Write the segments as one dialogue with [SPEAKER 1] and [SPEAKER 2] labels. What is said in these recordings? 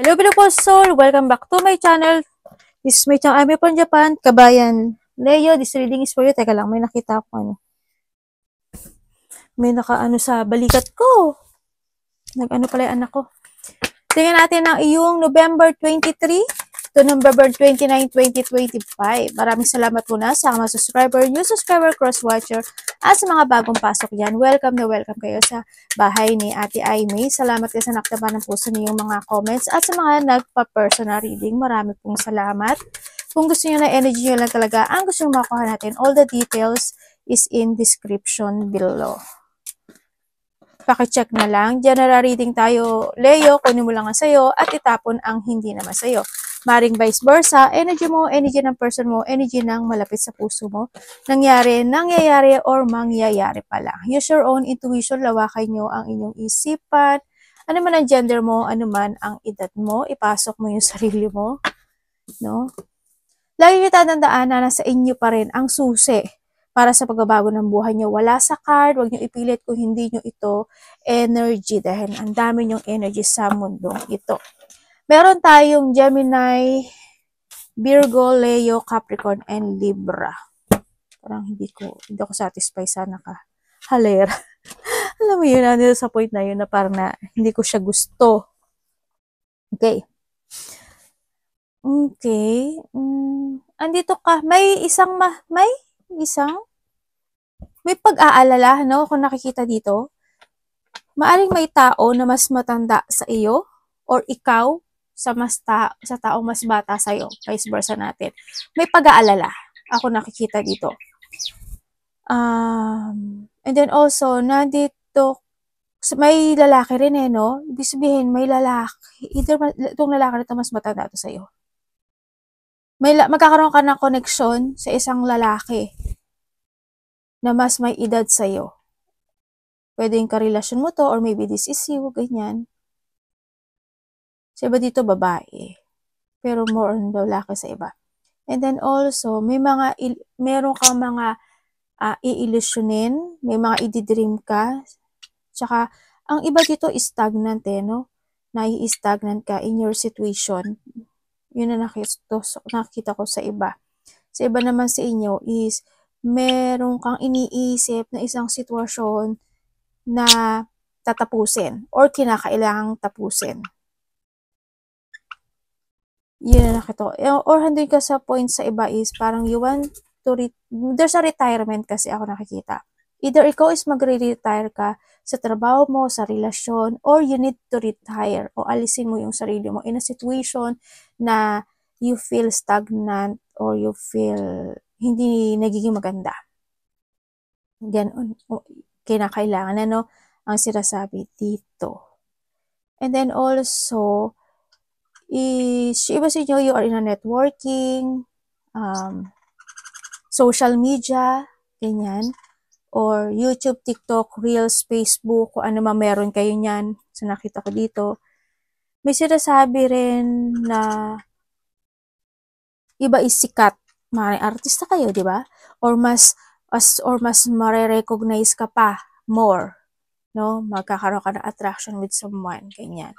[SPEAKER 1] Hello, beautiful soul! Welcome back to my channel. This is my channel. I'm from Japan, Kabayan. Leo, this reading is for you. Teka lang, may nakita ako ano. May nakaano sa balikat ko. Nag-ano pala yung anak ko. Tingnan natin ang iyong November 23 to November 29, 2025. Maraming salamat muna sa mga subscriber, new subscriber, cross-watcher, at sa mga bagong pasok dyan. Welcome na welcome kayo sa bahay ni Ate Aimee. Salamat kayo sa naktaba ng puso niyong mga comments at sa mga nagpa-personal reading. Marami pong salamat. Kung gusto niyo na energy nyo lang talaga, ang gusto nyo makuha natin, all the details is in description below. Pakicheck na lang. General reading tayo, Leo, kunin mo lang ang sayo at itapon ang hindi naman sayo. Maring vice versa, energy mo, energy ng person mo, energy ng malapit sa puso mo. Nangyayari, or mangyayari pa lang. Use your own intuition, lawakan nyo ang inyong isipan. Ano man ang gender mo, ano man ang edad mo, ipasok mo yung sarili mo. No? Lagi nyo tatandaan na nasa inyo pa rin ang susi para sa pagbabago ng buhay nyo. Wala sa card, huwag nyo ipilit kung hindi nyo ito energy dahil ang dami nyong energy sa mundong ito. Meron tayong Gemini, Virgo, Leo, Capricorn, and Libra. Parang hindi ako satisfied sa nakahalera. Alam mo yun, nandito sa point na yun na parang na hindi ko siya gusto. Okay. Okay. Andito ka. May pag-aalala, no? Kung nakikita dito, maaring may tao na mas matanda sa iyo or ikaw sa taong mas bata sa iyo, vice versa natin. May pag-aalala ako nakikita dito. And then also, nandito, may lalaki rin no? Ibig sabihin, may lalaki, either itong lalaki na ito mas matanda ito sa iyo. Magkakaroon ka ng connection sa isang lalaki na mas may edad sa iyo. Pwede yung karelasyon mo to, or maybe this is you, ganyan. Sa iba dito, babae. Pero more on lalaki sa iba. And then also, meron kang mga i-illusionin, may mga i-dream ka. Tsaka, ang iba dito is stagnant no? Nai-stagnant ka in your situation. Yun na nakita ko sa iba. Sa iba naman sa inyo is, meron kang iniisip na isang sitwasyon na tatapusin or kinakailangang tapusin. Yun na nakita ko. Or handun ka sa point sa iba is parang you want to there's a retirement kasi ako nakikita. Either ikaw is magre-retire ka sa trabaho mo, sa relasyon, or you need to retire o alisin mo yung sarili mo in a situation na you feel stagnant or you feel hindi nagiging maganda. Ganun. Kinakailangan ang sinasabi dito. And then also, iba sa inyo, you are in a networking, social media, ganyan, or YouTube, TikTok, Reels, Facebook, kung ano man meron kayo niyan, sa nakita ko dito. May sinasabi rin na iba is sikat, mga artista kayo, di ba? Or mas mare-recognize ka pa more, no? Magkakaroon ka ng attraction with someone, ganyan.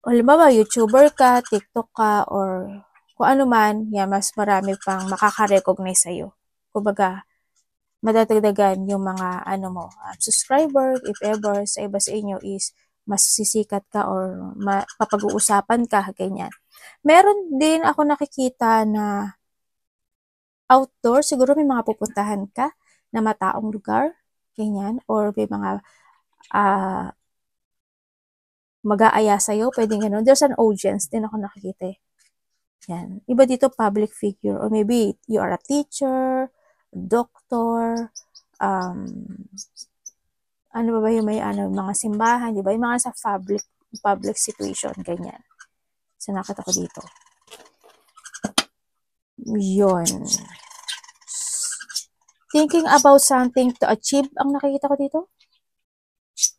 [SPEAKER 1] Halimbawa, YouTuber ka, TikTok ka, or kung ano man, yan, mas marami pang makaka-recognize sa'yo. Kumbaga, madadagdagan yung mga, subscriber, if ever, sa iba sa inyo is, mas sisikat ka or papag-uusapan ka, ganyan. Meron din ako nakikita na outdoor, siguro may mga pupuntahan ka na mataong lugar, ganyan, or may mga mag-aaya sa'yo, pwedeng gano'n. There's an audience din ako nakikita. Yan. Iba dito, public figure. Or maybe you are a teacher, doctor, ano ba yung may mga simbahan, di ba? Yung mga sa public situation, ganyan. So, nakita ko dito. Yun. Thinking about something to achieve, ang nakikita ko dito.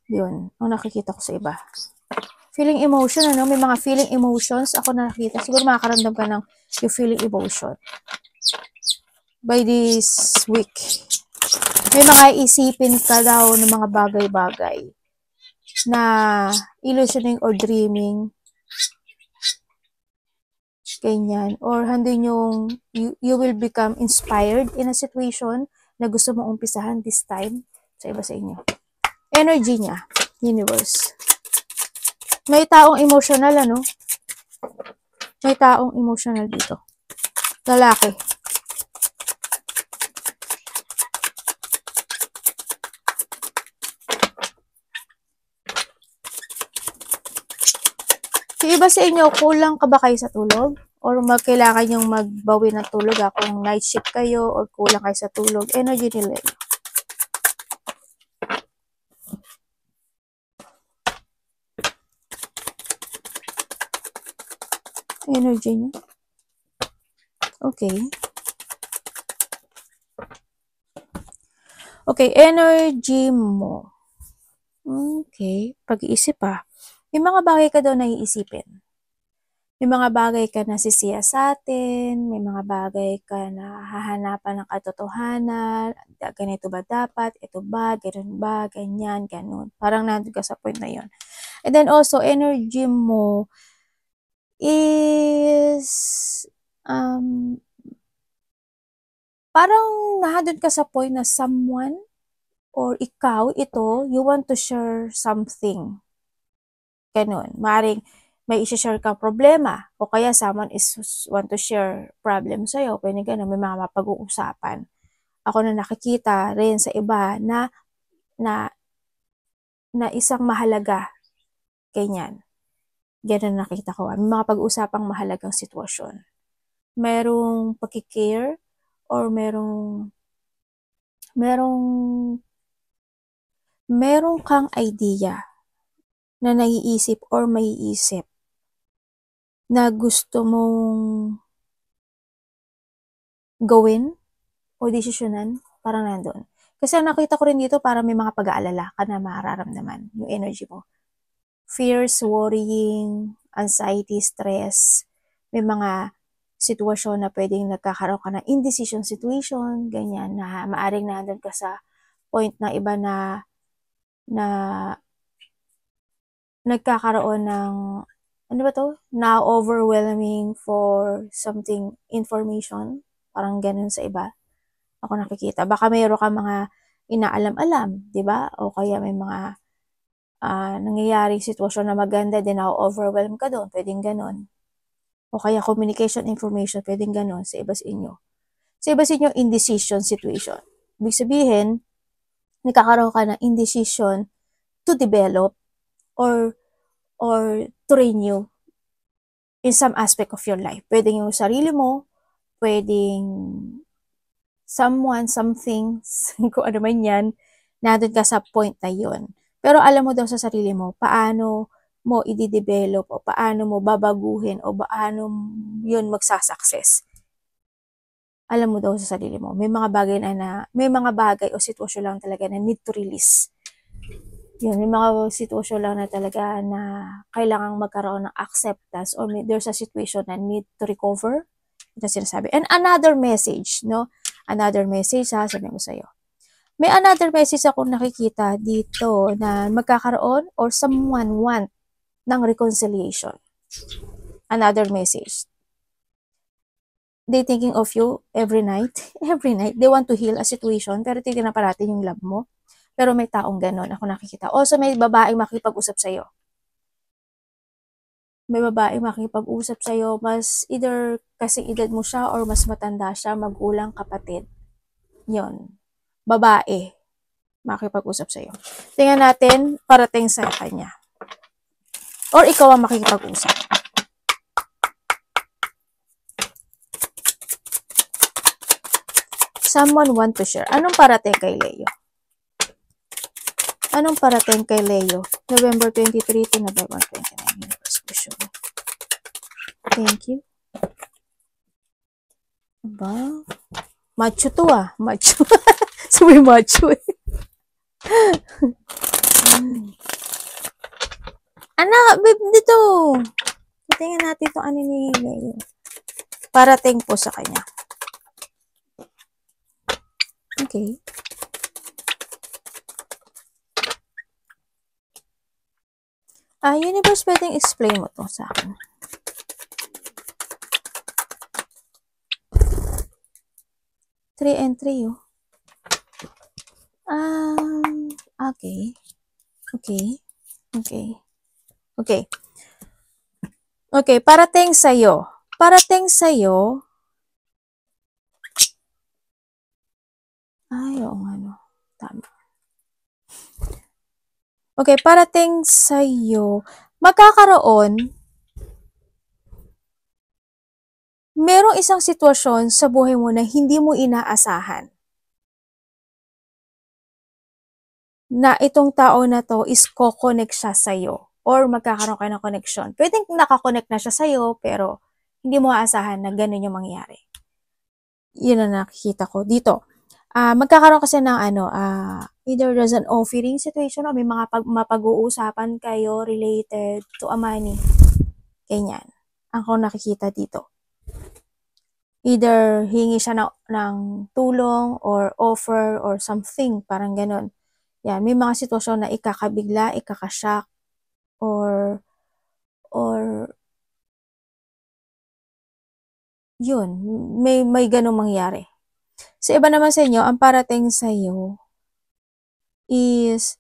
[SPEAKER 1] Yun, ang nakikita ko sa iba. Feeling emotion, may mga feeling emotions ako nakikita. Siguro makakaramdam ka ng yung feeling emotion. By this week. May mga isipin ka daw ng mga bagay-bagay. na illusioning or dreaming. Ganyan. Or handun yung you will become inspired in a situation na gusto mong umpisahan this time sa iba sa inyo. Energy niya, universe. May taong emotional, ano? May taong emotional dito. Lalaki. Yung iba sa inyo, kulang ka ba kayo sa tulog? Or kailangan yung magbawi ng tulog, kung night shift kayo or kulang kayo sa tulog? Energy nila. Energy niya. Okay. Okay, energy mo. Okay, pag-iisip pa. May mga bagay ka daw naiisipin. May mga bagay ka na sisiyasatin, may mga bagay ka na hahanapan ng katotohanan, ganito ba dapat, ito ba, ganun ba, ganyan, ganun. Parang nandun ka sa point na yun. And then also, energy mo is, parang nandun ka sa point na someone or ikaw, ito, you want to share something. Ganun. Maring may isi-share ka problema o kaya someone is want to share problem sa'yo. Pwede ganun, may mga mapag-uusapan. Ako na nakikita rin sa iba na isang mahalaga. Ganyan. Ganun nakita ko. May mga pag-uusapang mahalagang sitwasyon. Merong pagkikare or merong kang idea na naiisip or maiisip na gusto mong gawin o desisyonan, parang nandun. Kasi nakita ko rin dito, parang may mga pag-aalala ka na mararamdaman, yung energy mo. Fears, worrying, anxiety, stress, may mga sitwasyon na pwedeng nagkakaroon ka ng indecision situation, ganyan, na maaring nandun ka sa point na iba na nagkakaroon ng ano ba to? Na overwhelming for something information. Parang ganun sa iba. Ako nakikita. Baka mayroon ka mga inaalam-alam, di ba? O kaya may mga nangyayaring sitwasyon na maganda, din na-overwhelm ka doon. Pwedeng ganun. O kaya communication information, pwedeng ganun sa iba sa inyo. Sa iba sa inyo, indecision situation. Ibig sabihin, nagkakaroon ka ng indecision to develop or to renew in some aspect of your life. Pwedeng yung sarili mo, pwedeng someone, something, kung ano man yan, nandun ka sa point na yun. Pero alam mo daw sa sarili mo, paano mo i-develop o paano mo babaguhin o paano yun magsasucess. Alam mo daw sa sarili mo. May mga bagay may mga bagay o sitwasyon lang talaga na need to release. Yun, may mga sitwasyon lang na talaga na kailangang magkaroon ng acceptance or there's a situation na need to recover. Ito sinasabi. And another message, no? Another message, sabi ko sa'yo. May another message ako nakikita dito na magkakaroon or someone want ng reconciliation. Another message. They thinking of you every night. Every night. They want to heal a situation pero titignan pa natin yung love mo. Pero may taong ganon ako nakikita. Also, may babaeng makikipag-usap sa'yo. May babaeng makikipag-usap sa'yo. Mas either kasi edad mo siya or mas matanda siya, magulang, kapatid. Yon. Babae. Makikipag-usap sa'yo. Tingnan natin parating sa kanya. Or ikaw ang makikipag-usap. Someone want to share. Anong parating kay Leo? Anong parating kay Leo? November 23 to November 29. Universe question. Thank you. Aba? Macho to Macho. Sabi macho eh. Anak, babe, dito. Tingnan natin itong ano ni Leo. Parating po sa kanya. Okay. Universe, pwedeng explain mo to sa akin. Three and three, oh. Okay. Okay. Okay. Okay. Okay, parating sa'yo. Parating sa'yo. Oo nga, no. Tama. Okay, parating sa'yo. Magkakaroon, merong isang sitwasyon sa buhay mo na hindi mo inaasahan. Na itong tao na to is ko-connect siya sa'yo. Or magkakaroon kayo ng connection. Pwedeng nakakonect na siya sa'yo, pero hindi mo aasahan na ganun yung mangyayari. Yun ang nakikita ko dito. Magkakaroon kasi ng either there's an offering situation o may mga mapag-uusapan kayo related to a money. Ganyan. Ang ko nakikita dito. Either hingi siya ng tulong or offer or something, parang ganun. Yan, may mga sitwasyon na ikakabigla, ikakashock, or yun, may ganung mangyari. Sa iba naman sa inyo, ang parating sa iyo is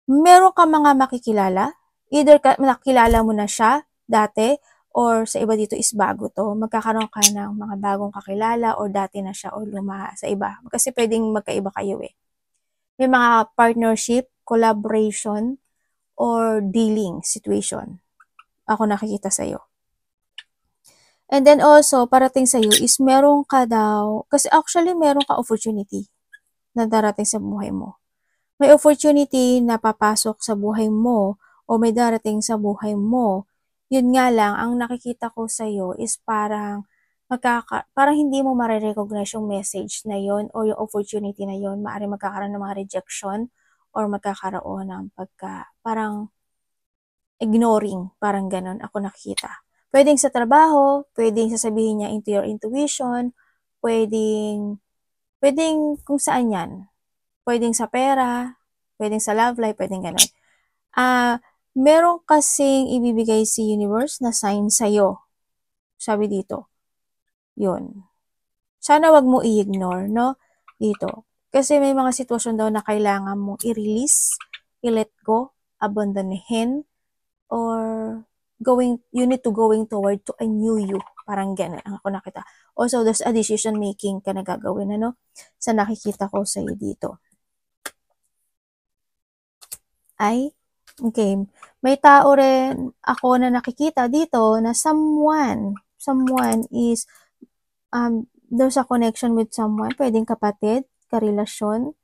[SPEAKER 1] meron ka mga makikilala, either nakilala mo na siya dati, or sa iba dito is bago to. Magkakaroon ka ng mga bagong kakilala, or dati na siya, or lumaha sa iba. Kasi pwedeng magkaiba kayo eh. May mga partnership, collaboration, or dealing situation. Ako nakikita sa'yo. And then also, parating sa'yo is meron ka daw, kasi actually meron ka opportunity na darating sa buhay mo. May opportunity na papasok sa buhay mo o may darating sa buhay mo. Yun nga lang, ang nakikita ko sa'yo is parang hindi mo marirecognize yung message na yon o yung opportunity na yon. Maaaring magkakaroon ng mga rejection or magkakaroon ng parang ignoring, parang ganon ako nakikita. Pwedeng sa trabaho, pwedeng sasabihin niya into your intuition, pwedeng kung saan yan. Pwedeng sa pera, pwedeng sa love life, pwedeng ganon. Meron kasing ibibigay si universe na sign sa'yo. Sabi dito. Yun. Sana wag mo i-ignore, no? Dito. Kasi may mga sitwasyon daw na kailangan mong i-release, i-let go, abandonehin, or you need to going toward to a new you. Parang ganun ang ako nakita. Also, there's a decision making ka na gagawin, ano? Sa nakikita ko sa'yo dito. Okay. May tao rin ako na nakikita dito na someone is, there's a connection with someone, pwedeng kapatid, karelasyon,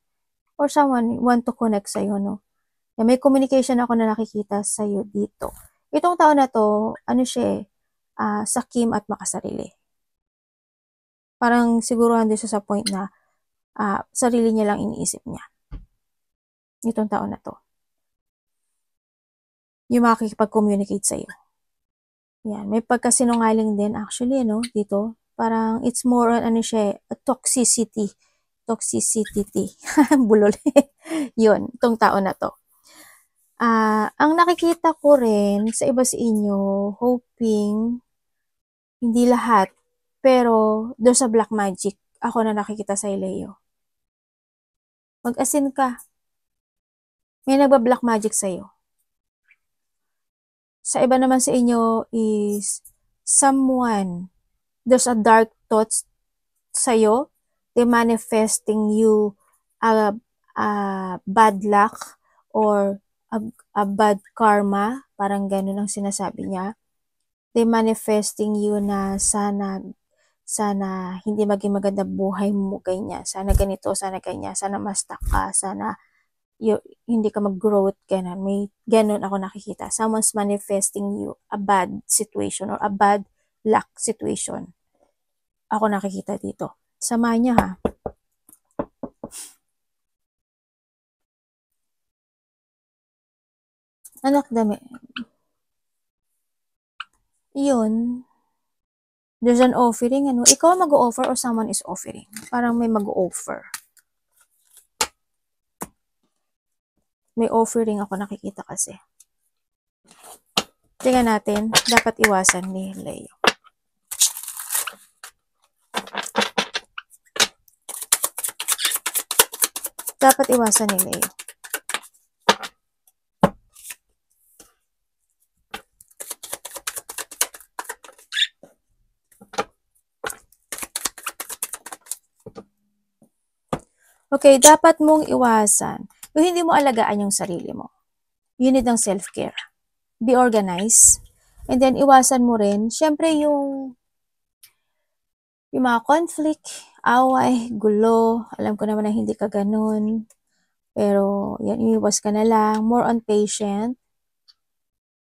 [SPEAKER 1] or someone want to connect sa'yo, no? May communication ako na nakikita sa'yo dito. Itong tao na to, siya sakim at makasarili. Parang siguruhan din siya sa point na sarili niya lang iniisip niya. Itong tao na to. Yung makikipag-communicate sa'yo. Yan. May pagkasinungaling din actually, no? Dito. Parang it's more on a toxicity. Toxicity. Bulol. Yun. Itong tao na to. Ang nakikita ko rin sa iba sa inyo, hoping, hindi lahat, pero doon sa black magic, ako na nakikita sa Leo. Mag-asin ka. May nagba-black magic sa'yo. Sa iba naman sa inyo is someone, there's a dark thoughts sa'yo, they manifesting you a bad luck or a bad karma, parang ganun ang sinasabi niya. They manifesting you na sana hindi maging maganda buhay mo, ganyan. Sana ganito, sana ganyan, sana ma-stuck ka, sana hindi ka mag-growth, ganun. May ganun ako nakikita. Someone's manifesting you a bad situation or a bad luck situation. Ako nakikita dito. Samahan niya ha. Anak dami. Yun. There's an offering, ano? Ikaw mag-o-offer or someone is offering? Parang may mag-o-offer. May offering ako nakikita kasi. tingnan natin, dapat iwasan ni Leo. Dapat iwasan ni Leo. Okay, dapat mong iwasan yung hindi mo alagaan yung sarili mo. You need ng self-care. Be organized. And then, iwasan mo rin, syempre yung mga conflict, away, gulo. Alam ko naman na hindi ka ganun. Pero, yan, iwas ka na lang. More on patient.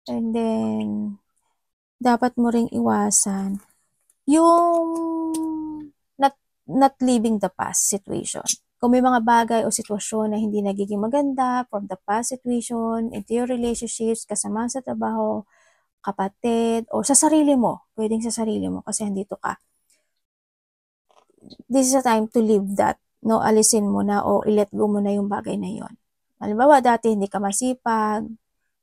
[SPEAKER 1] And then, dapat mo ring iwasan yung not living the past situation. Kung may mga bagay o sitwasyon na hindi nagiging maganda from the past situation, into your relationships, kasama sa trabaho, kapatid, o sa sarili mo. Pwedeng sa sarili mo kasi andito ka. This is a time to leave that. No, alisin mo na o i-let go mo na yung bagay na yon. Halimbawa, dati hindi ka masipag,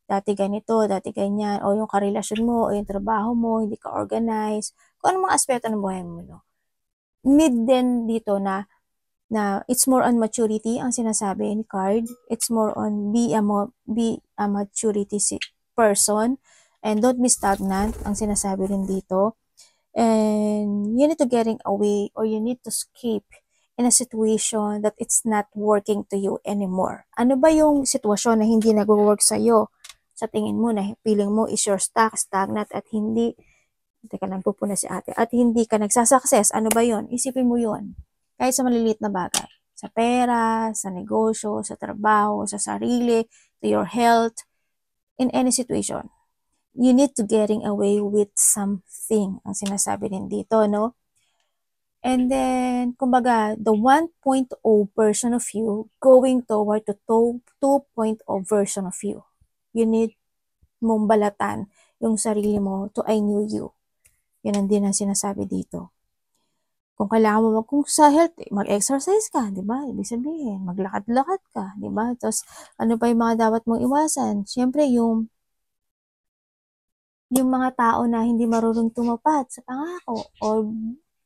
[SPEAKER 1] dati ganito, dati ganyan, o yung karelasyon mo, o yung trabaho mo, hindi ka organized, kung anong mga aspeto ng buhay mo, no? Need din dito na it's more on maturity ang sinasabi ni card. It's more on be a maturity person and don't be stagnant ang sinasabi rin dito. And you need to getting away or you need to escape in a situation that it's not working to you anymore. Ano ba yung sitwasyon na hindi nag-work sa'yo? Sa tingin mo na feeling mo is you're stagnant at hindi teka lang, pupuna si ate. At hindi ka nagsasucess. Ano ba yon? Isipin mo yon. Kahit sa maliliit na bagay. Sa pera, sa negosyo, sa trabaho, sa sarili, to your health, in any situation. You need to getting away with something. Ang sinasabi din dito, no? And then, kumbaga, the 1.0 version of you going toward the 2.0 version of you. You need mong balatan yung sarili mo to a new you. Yan ang din ang sinasabi dito. Kung kailangan mo kung sa health, mag-exercise ka, di ba? Ibig sabihin, maglakad-lakad ka, di ba? Tapos, ano pa yung mga dapat mong iwasan? Siyempre, yung mga tao na hindi marunong tumupad sa pangako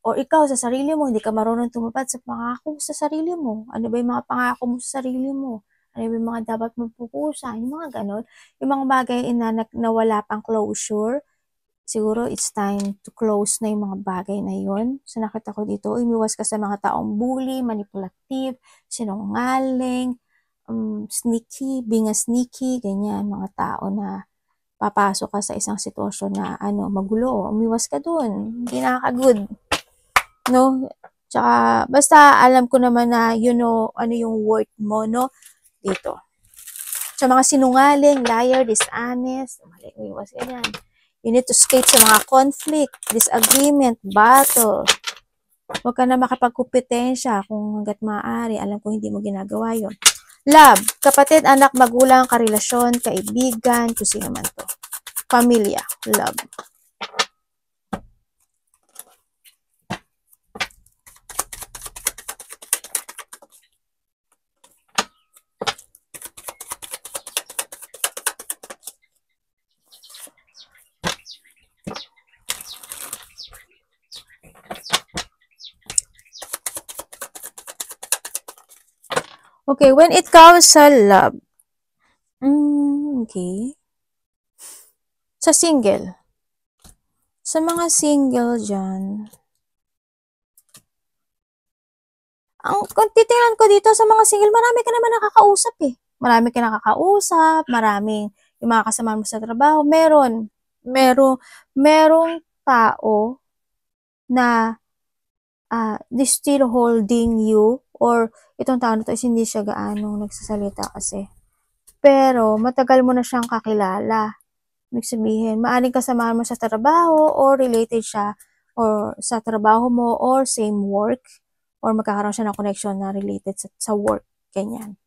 [SPEAKER 1] or ikaw sa sarili mo, hindi ka marunong tumupad sa pangako sa sarili mo. Ano ba yung mga pangako mo sa sarili mo? Ano ba yung mga dapat mong pupusan? Yung mga ganon. Yung mga bagay na wala pang closure, siguro it's time to close na yung mga bagay na yun. So nakita ko dito, umiwas ka sa mga taong bully, manipulative, sinungaling, sneaky, being a sneaky, ganyan, mga tao na papasok ka sa isang sitwasyon na magulo, umiwas ka dun. Hindi nakaka-good. No? Tsaka, basta alam ko naman na ano yung worth mo, no? Dito. Sa mga sinungaling, liar, dishonest, umiwas ka yan. You need to escape sa mga conflict, disagreement, battle. Huwag ka na makapagkumpetensya kung hanggat maaari. Alam ko hindi mo ginagawa yon. Love, kapatid, anak, magulang, karelasyon, kaibigan, kung sino man to. Pamilya, love. Okay, when it comes sa love, okay. Sa single, sa mga single dyan, kung titingnan ko dito sa mga single, marami ka naman nakakausap eh. Marami ka nakakausap, maraming yung mga kasama mo sa trabaho, merong tao na they still holding you or itong tao na to is hindi siya gaano nagsasalita kasi. Pero, matagal mo na siyang kakilala. Ibig sabihin, maaaring kasama mo sa trabaho or related siya or sa trabaho mo or same work or magkakaroon siya ng connection na related sa work. Ganyan.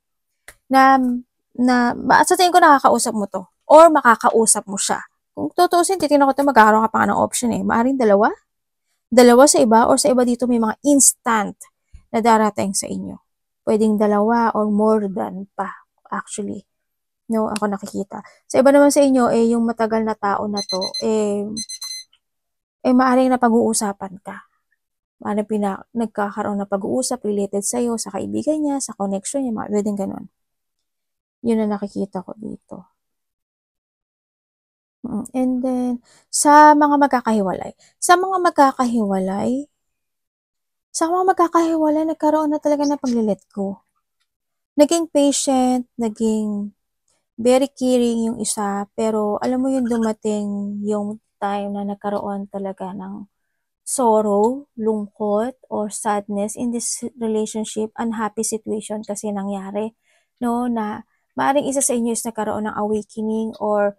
[SPEAKER 1] Sa tingin ko nakakausap mo to or makakausap mo siya. Kung tutuusin, titignan ko ito, magkakaroon ka pa ng option eh. Maaaring dalawa sa iba or sa iba dito may mga instant na darating sa inyo. Pwedeng dalawa or more than pa actually. No, ako nakikita. Sa iba naman sa inyo, yung matagal na tao na to, maaaring napag-uusapan ka. Maaaring nagkakaroon na pag-uusap related sa'yo, sa kaibigan niya, sa connection niya, pwedeng ganun. Yun ang nakikita ko dito. And then, sa mga magkakahiwalay. Sa mga magkakahiwalay, nagkaroon na talaga ng pag-let go. Naging patient, naging very caring yung isa, pero alam mo yung dumating yung time na nagkaroon talaga ng sorrow, lungkot, or sadness in this relationship, unhappy situation kasi nangyari, no, na maaaring isa sa inyo is nagkaroon ng awakening or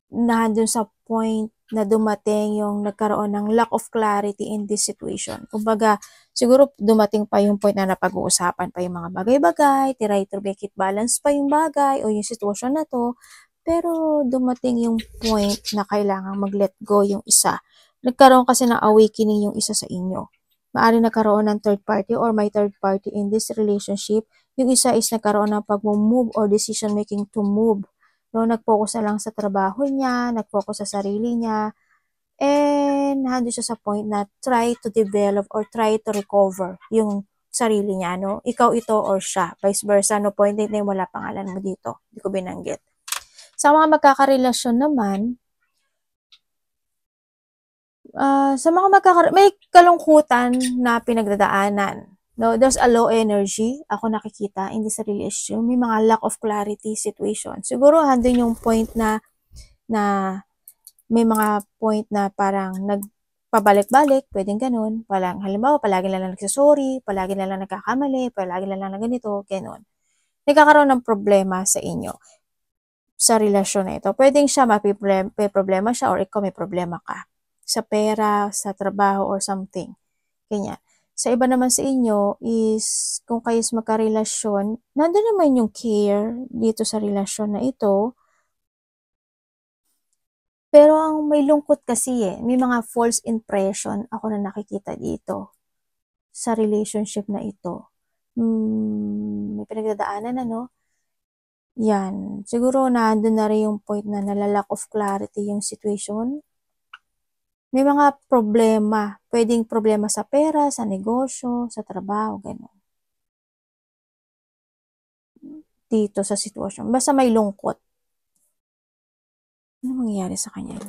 [SPEAKER 1] nandun sa point na dumating yung nagkaroon ng lack of clarity in this situation. Kumbaga, siguro dumating pa yung point na napag-uusapan pa yung mga bagay-bagay, try to make it balance pa yung bagay o yung sitwasyon na to, pero dumating yung point na kailangan mag-let go yung isa. Nagkaroon kasi ng awakening yung isa sa inyo. Maaaring nagkaroon ng third party or may third party in this relationship. Yung isa is nagkaroon ng pag-move or decision making to move. No, nag-focus na lang sa trabaho niya, nag-focus sa sarili niya, and nandun siya sa point na try to develop or try to recover yung sarili niya, no? Ikaw ito or siya, vice versa, no? Point na wala pangalan mo dito, hindi ko binanggit. Sa mga magkakarelasyon naman, may kalungkutan na pinagdadaanan. No, there's a low energy, ako nakikita in this relationship, may mga lack of clarity situation. Siguro handun yung point na may mga point na parang nagpabalik-balik, pwedeng ganun. Halimbawa, palagi na lang nagsasorry, palagi na lang nagkakamali, palagi na lang na ganito, ganun. Nagkakaroon ng problema sa inyo sa relasyon na ito. Pwedeng siya may problema siya or ikaw may problema ka sa pera, sa trabaho, or something. Ganyan. Sa iba naman sa inyo is, kung kayo is magkarelasyon, nandun naman yung care dito sa relasyon na ito. Pero ang may lungkot kasi may mga false impression ako na nakikita dito sa relationship na ito. May pinagdadaanan ano? Yan. Siguro nandun na rin yung point na nalalack of clarity yung situation. May mga problema. Pwedeng problema sa pera, sa negosyo, sa trabaho, gano'n. Dito sa sitwasyon. Basta may lungkot. Ano mangyayari sa kanya?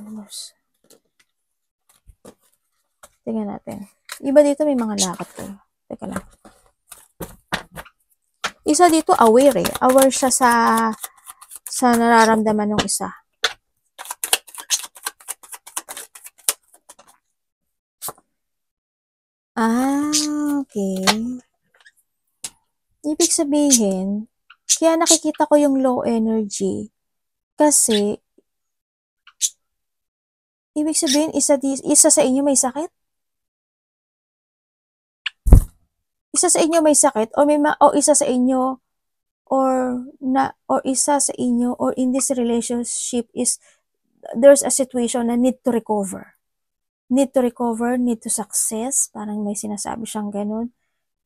[SPEAKER 1] Tingnan natin. Iba dito may mga lakad ko. Teka lang. Isa dito aware Aware siya sa nararamdaman ng isa. Okay. Ibig sabihin, kaya nakikita ko yung low energy kasi ibig sabihin isa sa inyo may sakit? Isa sa inyo may sakit o isa sa inyo or isa sa inyo or in this relationship is there's a situation na need to recover. Need to success, parang may sinasabi siyang ganun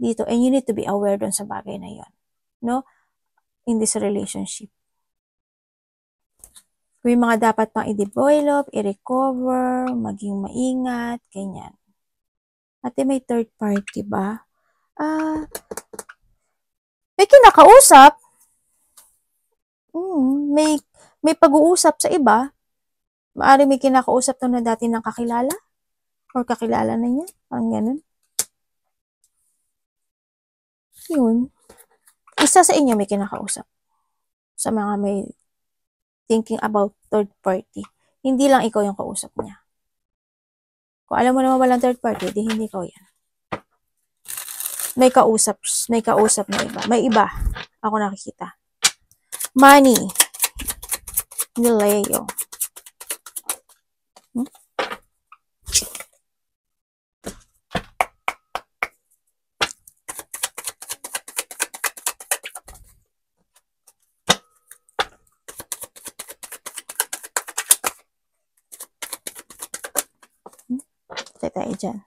[SPEAKER 1] dito, and you need to be aware dun sa bagay na yon, no? In this relationship. May mga dapat pang i-develop, i-recover, maging maingat, ganyan. At may third party ba? May kinakausap. May pag-uusap sa iba. Maaaring may kinakausap na dati ng kakilala or kakilala na niya. Parang ganun. Yun. Isa sa inyo may kinakausap. Sa mga may thinking about third party. Hindi lang ikaw yung kausap niya. Kung alam mo naman walang third party, di hindi ikaw yan. May kausap na iba. May iba. Ako nakikita. Money. Nileo. Tayo dyan.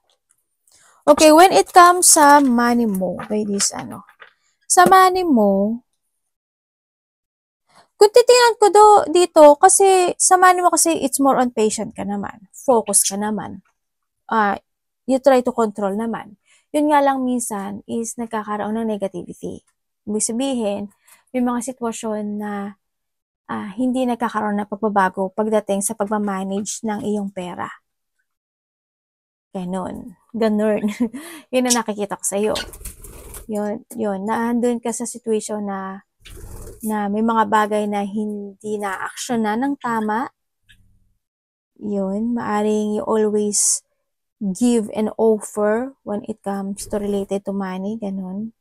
[SPEAKER 1] Okay, when it comes sa money mo, by this sa money mo, Kung titingnan ko dito, kasi sa money mo kasi it's more on patient ka naman. Focus ka naman. You try to control naman. Yun nga lang minsan is nagkakaroon ng negativity. Ibig sabihin, may mga sitwasyon na hindi nagkakaroon ng pagbabago pagdating sa pagmamanage ng iyong pera. Ganon. Yun ang nakikita ko sa'yo. Yun. Naandun ka sa situation na may mga bagay na hindi na-actionan ng tama. Yun. Maaring you always give and offer when it comes to related to money. Ganon.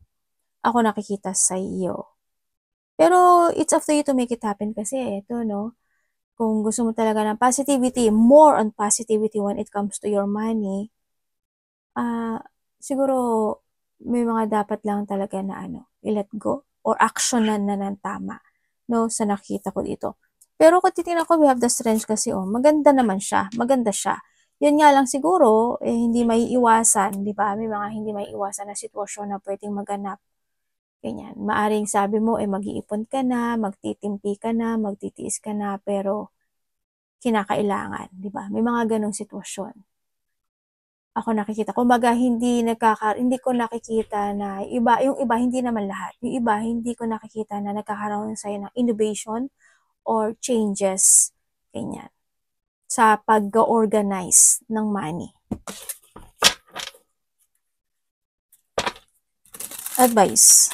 [SPEAKER 1] Ako nakikita sa iyo. Pero it's up to you to make it happen kasi ito, no? Kung gusto mo talaga ng positivity, more on positivity when it comes to your money, siguro may mga dapat lang talaga na i-let go or actionan na ng tama, no? Sa nakita ko dito. Pero kung titingnan ko, we have the strength kasi, maganda naman siya. Maganda siya. Yun nga lang siguro, hindi may iwasan, di ba? May mga hindi may iwasan na sitwasyon na pwedeng maganap. Ganyan. Maaring sabi mo, mag-iipon ka na, magtitimpi ka na, magtitiis ka na, pero kinakailangan, di ba? May mga ganong sitwasyon. Ako nakikita. Kumbaga, hindi ko nakikita na yung iba, hindi naman lahat. Yung iba, hindi ko nakikita na nagkakaroon sa'yo ng innovation or changes. Ganyan. Sa pag-organize ng money. Advice.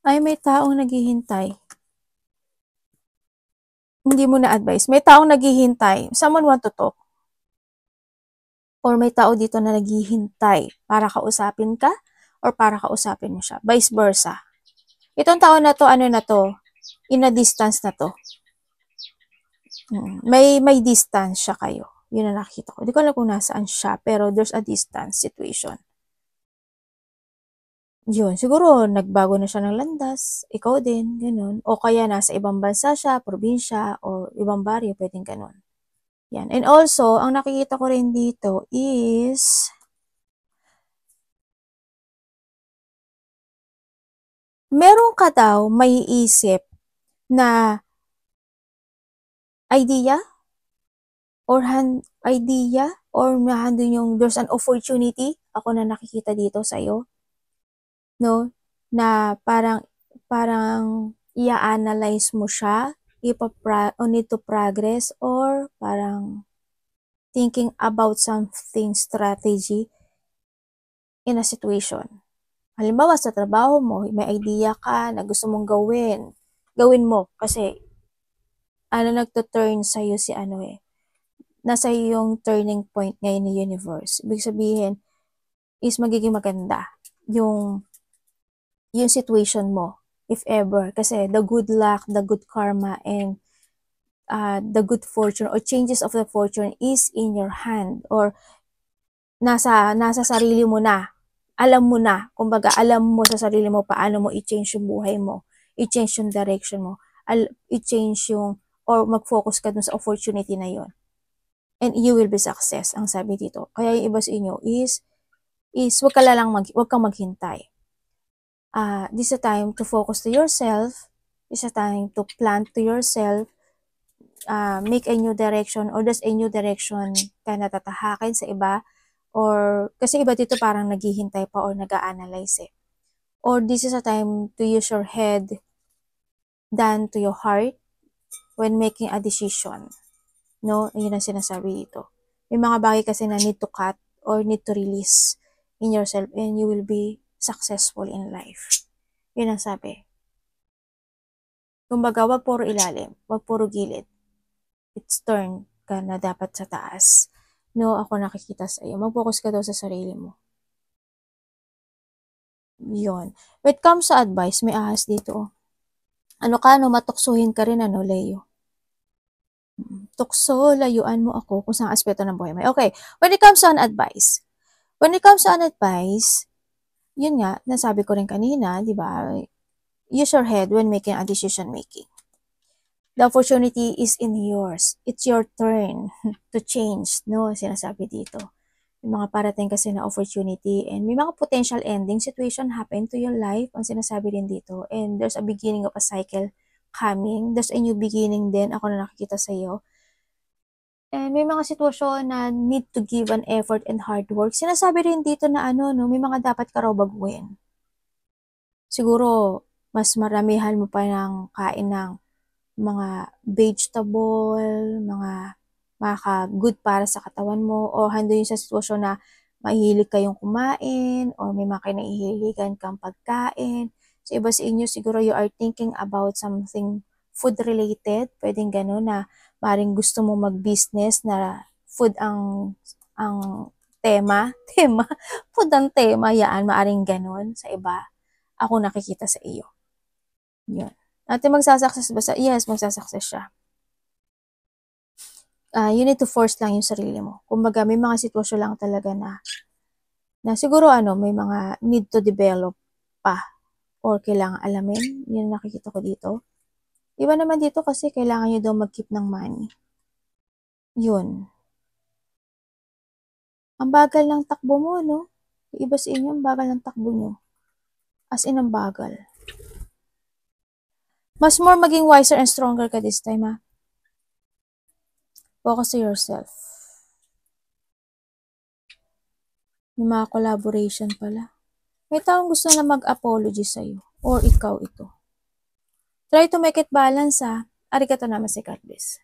[SPEAKER 1] Ay, may taong naghihintay. Hindi mo na-advise. May taong naghihintay. Someone want to talk. Or may tao dito na naghihintay para kausapin ka or para kausapin mo siya. Vice versa. Itong tao na to, in a distance na to. May distance siya kayo. Yun ang nakikita ko. Hindi ko alam kung nasaan siya, pero there's a distance situation. Yun, siguro nagbago na siya ng landas, ikaw din, ganun. O kaya nasa ibang bansa siya, probinsya, o ibang baryo, pwedeng ganun. Yan. And also, ang nakikita ko rin dito is meron ka daw may isip na idea or nandun yung there's an opportunity ako na nakikita dito sa iyo, no? Na parang i-analyze mo siya, need to progress, or parang thinking about something strategy in a situation. Halimbawa, sa trabaho mo, may idea ka na gusto mong gawin mo kasi nagto-turn sa'yo si nasa yung turning point ngayon ni universe. Ibig sabihin is magiging maganda yung situation mo, if ever. Kasi the good luck, the good karma, and the good fortune or changes of the fortune is in your hand or nasa sarili mo na. Alam mo na. Kumbaga, alam mo sa sarili mo paano mo i-change yung buhay mo. I-change yung direction mo. I-change or mag-focus ka dun sa opportunity na yon. And you will be success, ang sabi dito. Kaya yung iba sa inyo is wag kang maghintay. This is a time to focus to yourself. This is a time to plan to yourself. Make a new direction or there's a new direction ka natatahakin sa iba. Or, kasi iba dito parang naghihintay pa or nag-a-analyze eh. Or this is a time to use your head than to your heart when making a decision. No? Yun ang sinasabi dito. May mga bagay kasi na need to cut or need to release in yourself and you will be successful in life. Yun ang sabi. Kumbaga, wag puro ilalim, wag puro gilid. It's turn ka na dapat sa taas. No, ako nakikita sa iyo. Mag-focus ka daw sa sarili mo. Yun. When it comes sa advice, may ahas dito. Matuksuhin ka rin, Leo. Tukso, layuan mo ako kung saan aspeto ng buhay mo. Okay, when it comes on advice, When it comes to an advice, yun nga, nasabi ko rin kanina, di ba? Use your head when making a decision making. The opportunity is in yours. It's your turn to change, no? Sinasabi dito. May mga parating kasi na opportunity and may mga potential ending situation happen to your life, ang sinasabi din dito. And there's a beginning of a cycle coming. There's a new beginning din, ako na nakikita sa iyo. And may mga sitwasyon na need to give an effort and hard work. Sinasabi rin dito na may mga dapat ka raw baguhin. Siguro, mas maramihan mo pa ng kain ng mga vegetable, mga makaka-good para sa katawan mo, o hando yun sa sitwasyon na mahilig kayong kumain, o may mga kinahihiligan kang pagkain. So, iba sa inyo, siguro you are thinking about something food-related. Pwedeng gano'n na maring gusto mo mag-business na food ang tema. Tema? Food ang tema, yan. Maaring gano'n sa iba. Ako nakikita sa iyo. Yun. Natin magsasucess ba sa? Yes, magsasucess siya. You need to force lang yung sarili mo. Kumbaga, may mga sitwasyon lang talaga na siguro may mga need to develop pa or kailangan alamin. Yun nakikita ko dito. Iba naman dito kasi kailangan nyo daw mag-keep ng money. Yun. Ang bagal ng takbo mo, no? Iba sa inyo, ang bagal ng takbo nyo. As in, ang bagal. Mas more maging wiser and stronger ka this time, ha? Focus to yourself. May mga collaboration pala. May taong gusto na mag-apology sa'yo. Or ikaw ito. Try to make it balance, ha? Arigato namaste, God bless.